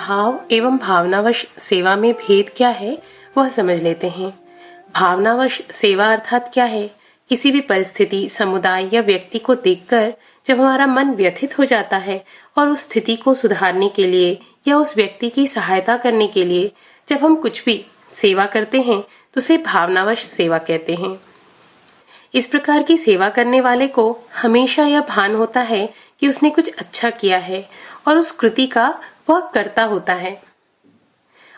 भाव एवं भावनावश सेवा में भेद क्या है वह समझ लेते हैं। भावनावश सेवा अर्थात क्या है? किसी भी परिस्थिति, समुदाय या व्यक्ति को देखकर जब हमारा मन व्यथित हो जाता है और उस स्थिति को सुधारने के लिए या उस व्यक्ति की सहायता करने के लिए जब हम कुछ भी सेवा करते हैं तो उसे भावनावश सेवा कहते हैं। इस प्रकार की सेवा करने वाले को हमेशा यह भान होता है कि उसने कुछ अच्छा किया है और उस कृति का वह कर्ता होता है।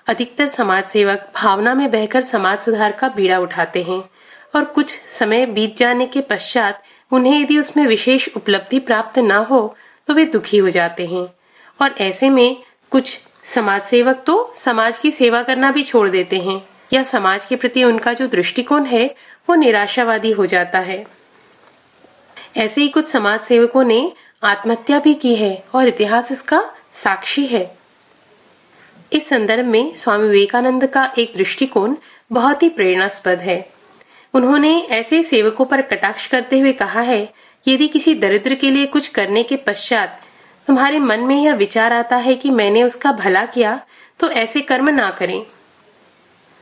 अधिकतर समाज सेवक भावना में बहकर समाज सुधार का बीड़ा उठाते हैं और कुछ समय बीत जाने के पश्चात उन्हें यदि उसमें विशेष उपलब्धि प्राप्त न हो तो वे दुखी हो जाते हैं और ऐसे में कुछ समाज सेवक तो समाज की सेवा करना भी छोड़ देते हैं या समाज के प्रति उनका जो दृष्टिकोण है वो निराशावादी हो जाता है। ऐसे ही कुछ समाज सेवकों ने आत्महत्या भी की है और इतिहास इसका साक्षी है। इस संदर्भ में स्वामी विवेकानंद का एक दृष्टिकोण बहुत ही प्रेरणास्पद है। उन्होंने ऐसे सेवकों पर कटाक्ष करते हुए कहा है कि यदि किसी दरिद्र के लिए कुछ करने के पश्चात तुम्हारे मन में यह विचार आता है कि मैंने उसका भला किया तो ऐसे कर्म ना करें,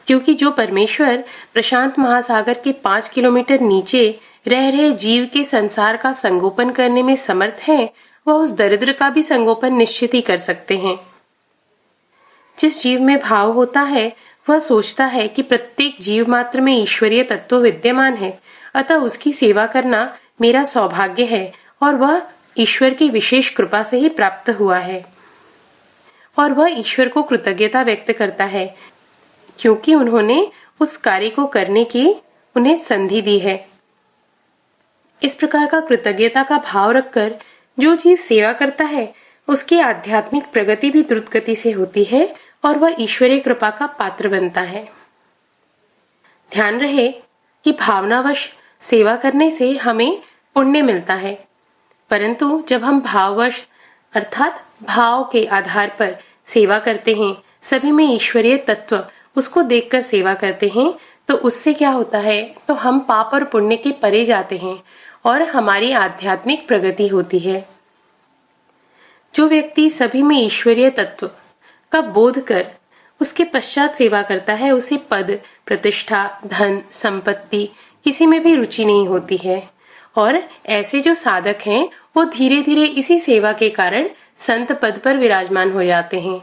क्योंकि जो परमेश्वर प्रशांत महासागर के 5 किलोमीटर नीचे रह रहे जीव के संसार का संगोपन करने में समर्थ है वह उस दरिद्र का भी संगोपन निश्चित ही कर सकते हैं। जिस जीव में भाव होता है वह सोचता है कि प्रत्येक जीव मात्र में ईश्वरीय तत्व विद्यमान है, अतः उसकी सेवा करना मेरा सौभाग्य है और वह ईश्वर की विशेष कृपा से ही प्राप्त हुआ है। और वह ईश्वर को कृतज्ञता व्यक्त करता है क्योंकि उन्होंने उस कार्य को करने की उन्हें संधि दी है। इस प्रकार का कृतज्ञता का भाव रखकर जो जीव सेवा करता है उसकी आध्यात्मिक प्रगति भी द्रुत गति से होती है और वह ईश्वरीय कृपा का पात्र बनता है। ध्यान रहे कि भावनावश सेवा करने से हमें पुण्य मिलता है, परंतु जब हम भाववश अर्थात भाव के आधार पर सेवा करते हैं, सभी में ईश्वरीय तत्व उसको देखकर सेवा करते हैं, तो उससे क्या होता है, तो हम पाप और पुण्य के परे जाते हैं और हमारी आध्यात्मिक प्रगति होती है। जो व्यक्ति सभी में ईश्वरीय तत्व का बोध कर उसके पश्चात सेवा करता है उसे पद, प्रतिष्ठा, धन, संपत्ति किसी में भी रुचि नहीं होती है। और ऐसे जो साधक हैं वो धीरे धीरे इसी सेवा के कारण संत पद पर विराजमान हो जाते हैं।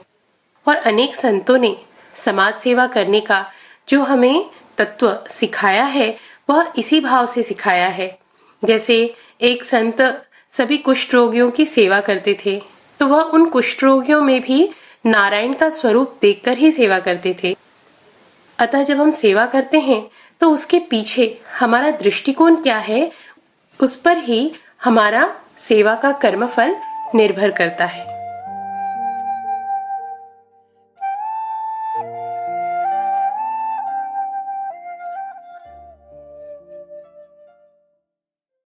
और अनेक संतों ने समाज सेवा करने का जो हमें तत्व सिखाया है वह इसी भाव से सिखाया है। जैसे एक संत सभी कुष्ठ रोगियों की सेवा करते थे तो वह उन कुष्ठ रोगियों में भी नारायण का स्वरूप देखकर ही सेवा करते थे। अतः जब हम सेवा करते हैं तो उसके पीछे हमारा दृष्टिकोण क्या है उस पर ही हमारा सेवा का कर्मफल निर्भर करता है।